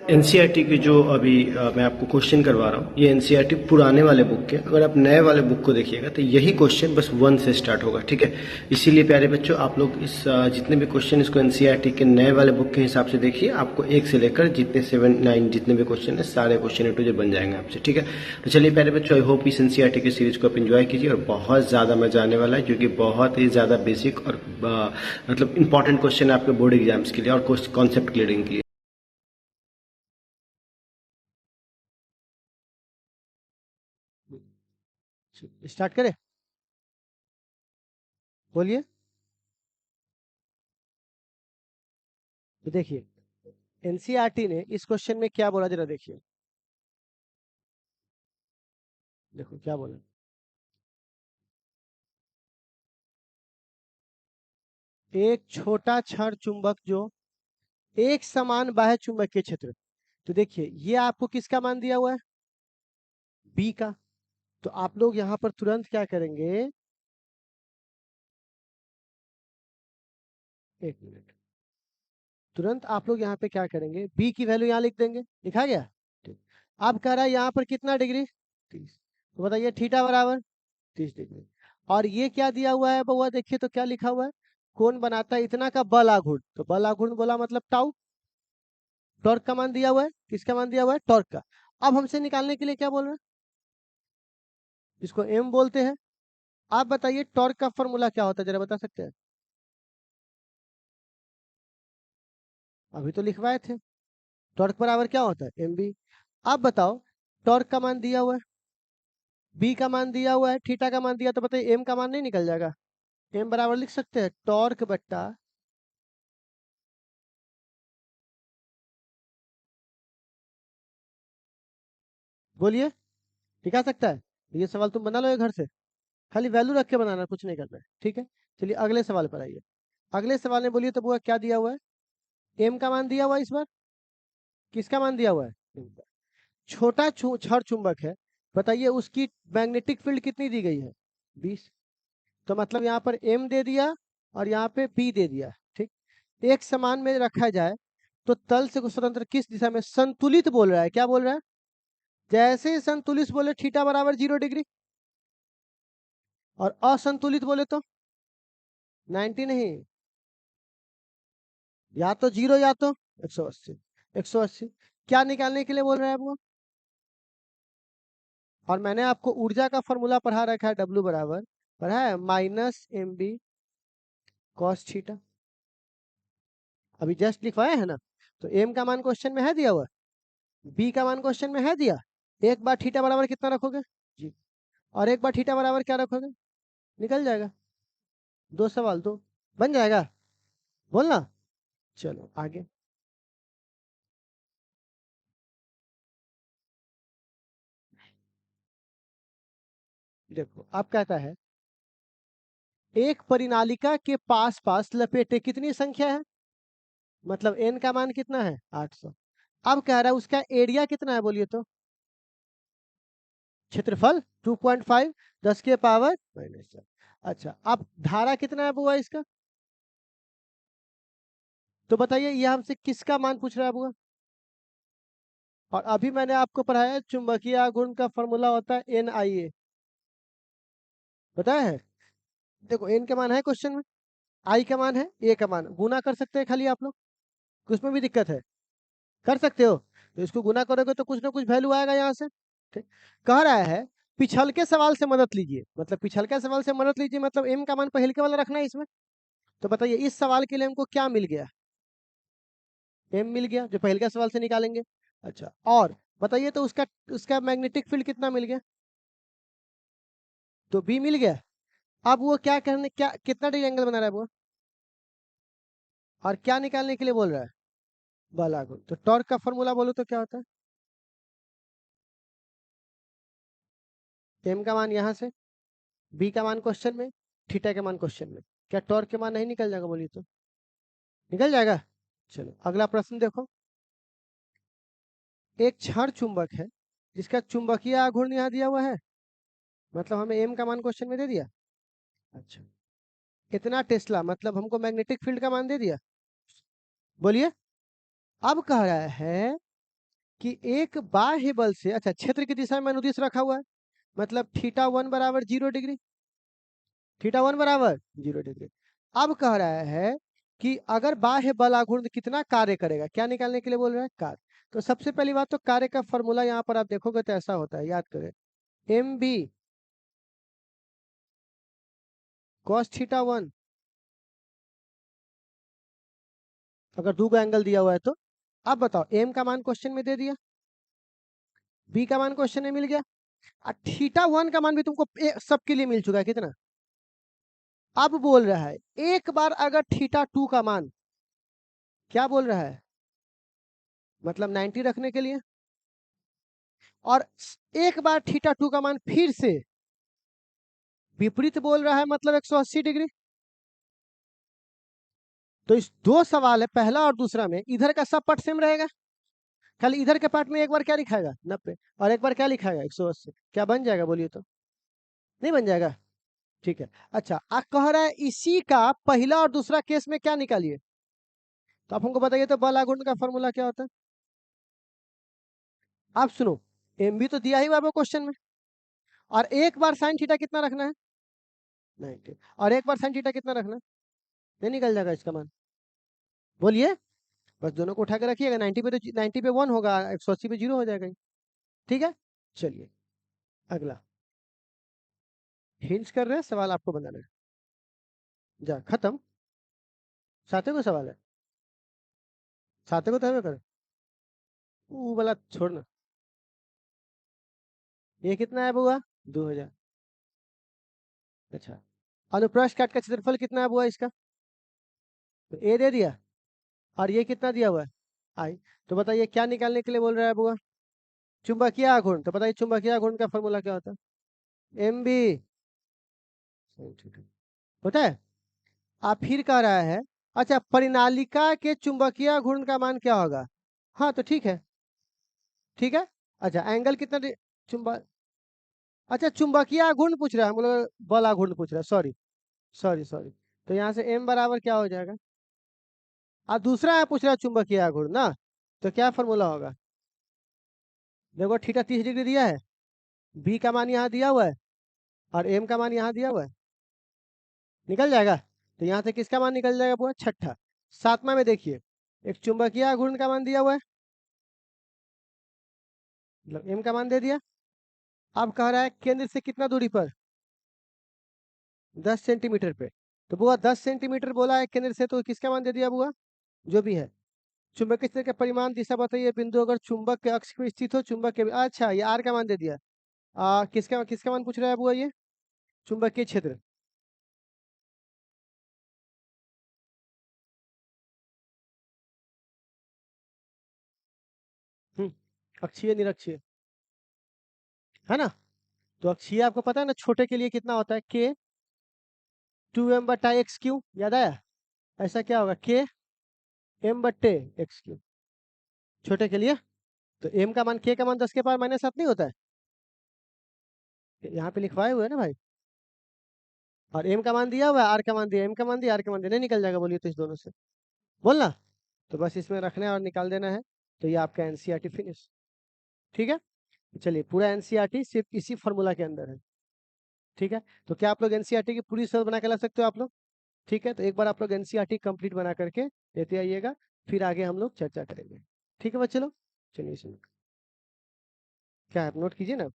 NCERT की जो अभी मैं आपको क्वेश्चन करवा रहा हूँ, ये एनसीईआरटी पुराने वाले बुक के, अगर आप नए वाले बुक को देखिएगा तो यही क्वेश्चन बस 1 से स्टार्ट होगा, ठीक है। इसीलिए प्यारे बच्चों, आप लोग इस जितने भी क्वेश्चन इसको एनसीईआरटी के नए वाले बुक के हिसाब से देखिए, आपको 1 से लेकर जितने 7 9 जितने भी क्वेश्चन है, सारे क्वेश्चन ए टू जेड बन जाएंगे आपसे, ठीक है। तो चलिए प्यारे बच्चों, आई होप इस एनसीईआरटी की सीरीज को आप एंजॉय कीजिए, और बहुत ज़्यादा मजा आने वाला है, क्योंकि बहुत ही ज़्यादा बेसिक और मतलब इंपॉर्टेंट क्वेश्चन है आपके बोर्ड एग्जाम्स के लिए और कॉन्सेप्ट क्लियरिंग के लिए। स्टार्ट करें, बोलिए। तो देखिए, एनसीईआरटी ने इस क्वेश्चन में क्या बोला, जरा देखिए। देखो क्या बोला, एक छोटा क्षण चुंबक जो एक समान बाह्य चुंबकीय क्षेत्र। तो देखिए, ये आपको किसका मान दिया हुआ है, बी का। तो आप लोग यहाँ पर तुरंत क्या करेंगे, एक मिनट, तुरंत आप लोग यहाँ पे क्या करेंगे, बी की वैल्यू यहाँ लिख देंगे, लिखा गया। ठीक। अब कह रहा है यहाँ पर कितना डिग्री, 30। तो बताइए थीटा बराबर 30 डिग्री। और ये क्या दिया हुआ है बउआ, देखिए तो क्या लिखा हुआ है, कौन बनाता है इतना का बल आघूर्ण। तो बल आघूर्ण बोला मतलब टाउ, टॉर्क का मान दिया हुआ है, किसका मान दिया हुआ है, टॉर्क का। अब हमसे निकालने के लिए क्या बोल रहे हैं, इसको एम बोलते हैं। आप बताइए टॉर्क का फॉर्मूला क्या होता है, जरा बता सकते हैं, अभी तो लिखवाए थे। टॉर्क बराबर क्या होता है, एम बी। आप बताओ, टॉर्क का मान दिया हुआ है, बी का मान दिया हुआ है, थीटा का मान दिया, तो बताइए एम का मान नहीं निकल जाएगा। एम बराबर लिख सकते हैं टॉर्क बट्टा, बोलिए, निकाल सकता है। ये सवाल तुम बना लो ये घर से, खाली वैल्यू रख के बनाना, कुछ नहीं करना है, ठीक है। चलिए अगले सवाल पर आइए। अगले सवाल में बोलिए तो वो क्या दिया हुआ है, एम का मान दिया हुआ है इस बार, किसका मान दिया हुआ है, M का। छोटा छड़ चुंबक है, बताइए उसकी मैग्नेटिक फील्ड कितनी दी गई है, 20। तो मतलब यहाँ पर एम दे दिया और यहाँ पे बी दे दिया, ठीक। एक समान में रखा जाए तो तल से स्वतंत्र किस दिशा में, संतुलित बोल रहा है, क्या बोल रहा है, जैसे ही संतुलित बोले थीटा बराबर 0 डिग्री, और असंतुलित बोले तो 90 नहीं, या तो 0 या तो 180। 180 क्या निकालने के लिए बोल रहा है वो, और मैंने आपको ऊर्जा का फॉर्मूला पढ़ा रखा है, W बराबर पढ़ा है -mb cos थीटा, अभी जस्ट लिखवाया है ना। तो एम का मान क्वेश्चन में है दिया हुआ, बी का मान क्वेश्चन में है दिया। एक बार थीटा बराबर कितना रखोगे जी, और एक बार थीटा बराबर क्या रखोगे, निकल जाएगा। 2 सवाल तो बन जाएगा, बोलना। चलो आगे, देखो अब कहता है, एक परिनालिका के पास पास लपेटे कितनी संख्या है, मतलब एन का मान कितना है, 800। अब कह रहा है उसका एरिया कितना है, बोलिए तो, क्षेत्रफल 2.5 10 के पावर -4। अच्छा, अब धारा कितना है बुआ इसका, तो बताइए ये हमसे किसका मान पूछ रहा है बुआ। और अभी मैंने आपको पढ़ाया है चुंबकीय आघूर्ण का फॉर्मूला होता है NIA, बताया है। देखो एन का मान है क्वेश्चन में, आई का मान है, ए का मान गुना कर सकते हैं खाली आप लोग, उसमें भी दिक्कत है, कर सकते हो। तो इसको गुना करोगे तो कुछ ना कुछ वैल्यू आएगा यहाँ से, ठीक। कह रहा है पिछल के सवाल से मदद लीजिए, मतलब पिछल के सवाल से मदद लीजिए मतलब एम का मान पहले के वाला रखना है इसमें। तो बताइए इस सवाल के लिए हमको क्या मिल गया, एम मिल गया जो पहले के सवाल से निकालेंगे। अच्छा, और बताइए तो उसका उसका मैग्नेटिक फील्ड कितना मिल गया, तो बी मिल गया। अब वो क्या करने, क्या कितना डिग्री एंगल बना रहा है वो, और क्या निकालने के लिए बोल रहा है, बल आघूर्ण। तो टॉर्क का फॉर्मूला बोलो तो क्या होता है, एम का मान यहाँ से, बी का मान क्वेश्चन में, थीटा का मान क्वेश्चन में। क्या टॉर्क के मान नहीं निकल जाएगा, बोलिए तो, निकल जाएगा। चलो अगला प्रश्न देखो, एक क्षण चुंबक है जिसका चुंबकीय आघूर्ण यहाँ दिया हुआ है, मतलब हमें एम का मान क्वेश्चन में दे दिया। अच्छा, इतना टेस्ला मतलब हमको मैग्नेटिक फील्ड का मान दे दिया, बोलिए। अब कह रहा है कि एक बाह्य बल से, अच्छा क्षेत्र की दिशा में अनुदिश रखा हुआ है, मतलब θ1 बराबर 0 डिग्री, θ1 बराबर 0 डिग्री। अब कह रहा है कि अगर बाह्य बल आघूर्ण कितना कार्य करेगा, क्या निकालने के लिए बोल रहा है, कार्य। तो सबसे पहली बात तो कार्य का फॉर्मूला यहाँ पर आप देखोगे तो ऐसा होता है, याद करें, mb cos θ1, अगर दो एंगल दिया हुआ है तो। अब बताओ m का मान क्वेश्चन में दे दिया, b का मान क्वेश्चन में मिल गया, और θ1 का मान भी तुमको सबके लिए मिल चुका है, कितना। अब बोल रहा है एक बार अगर θ2 का मान, क्या बोल रहा है, मतलब 90 रखने के लिए, और एक बार θ2 का मान फिर से विपरीत बोल रहा है, मतलब 180 डिग्री। तो इस दो सवाल है, पहला और दूसरा में इधर का सब पार्ट सेम रहेगा, खाली इधर के पार्ट में एक बार क्या लिखाएगा 90 और एक बार क्या लिखाएगा 180, क्या बन जाएगा बोलिए तो, नहीं बन जाएगा, ठीक है। अच्छा आप कह रहा है इसी का पहला और दूसरा केस में क्या निकालिए, तो आप हमको बताइए तो बल आघूर्ण का फॉर्मूला क्या होता है। आप सुनो, एम भी तो दिया ही हुआ है क्वेश्चन में, और एक बार साइन थीटा कितना रखना है 90, और एक बार साइन थीटा कितना रखना है, नहीं निकल जाएगा इसका मान, बोलिए, बस दोनों को उठा के रखिएगा, 90 पे तो 90 पे 1 होगा, 180 पे 0 हो जाएगा, ठीक है। चलिए अगला, हिंट्स कर रहे हैं, सवाल आपको बनाना है, जा खत्म, सातवें को सवाल है, सातवें को तो हमें कर, वो वाला छोड़ना, ये कितना है बुआ 2000, अच्छा अनुप्रस्थ काट का क्षेत्रफल कितना है बुआ इसका, तो ए दे दिया, और ये कितना दिया हुआ है आई, तो बताइए क्या निकालने के लिए बोल रहा है बुआ, चुंबकीय आघूर्ण, तो बताइए चुंबकीय आघूर्ण का फॉर्मूला क्या होता है, एम बी, होता है। आप फिर कह रहा है, अच्छा परिनालिका के चुंबकीय घूर्ण का मान क्या होगा, हाँ तो ठीक है, ठीक है। अच्छा एंगल कितना चुंबक, अच्छा चुंबकीय घूर्ण पूछ रहा है, हम लोग बल आघूर्ण पूछ रहा है, सॉरी सॉरी सॉरी, तो यहाँ से m बराबर क्या हो जाएगा, और दूसरा है पूछ रहा है चुंबकीय घूर्ण ना, तो क्या फॉर्मूला होगा, देखो थीटा 30 डिग्री दिया है, b का मान यहाँ दिया हुआ है, और m का मान यहाँ दिया हुआ है, निकल जाएगा। तो यहाँ से किसका मान निकल जाएगा पूरा, छठा। सातवां में देखिए, एक चुंबकीय घूर्ण का मान दिया हुआ है, मतलब m का मान दे दिया। अब कह रहा है केंद्र से कितना दूरी पर, 10 सेंटीमीटर पे, तो बुआ 10 सेंटीमीटर बोला है केंद्र से, तो किसका मान दे दिया बुआ, जो भी है। चुंबकीय क्षेत्र का परिमाण दिशा बताइए, बिंदु अगर चुंबक के अक्ष पे स्थित हो, चुंबक के, अच्छा ये आर का मान दे दिया। किसका किसका मान पूछ रहा है बुआ, ये चुंबकीय क्षेत्र, अक्षीय निरक्षीय, है ना। तो अक्षीय आपको पता है ना, छोटे के लिए कितना होता है, के 2m/x3, याद आया, ऐसा क्या होगा, के m/x3, छोटे के लिए। तो m का मान, k का मान 10 के पावर -7 नहीं होता है, यहाँ पे लिखवाए हुए है ना भाई, और m का मान दिया हुआ है, r का मान दिया, m का मान दिया, r का मान दिया, नहीं निकल जाएगा बोलिए तो इस दोनों से, बोलना। तो बस इसमें रखना है और निकाल देना है, तो ये आपका एनसीईआरटी फिनिश, ठीक है। चलिए पूरा एनसीईआरटी सिर्फ इसी फॉर्मूला के अंदर है, ठीक है। तो क्या आप लोग एनसीईआरटी की पूरी सर बना के ला सकते हो आप लोग, ठीक है। तो एक बार आप लोग एनसीईआरटी कंप्लीट बना करके लेते आइएगा, फिर आगे हम लोग चर्चा करेंगे, ठीक है बच्चे लोग। चलिए क्या है, नोट कीजिए ना।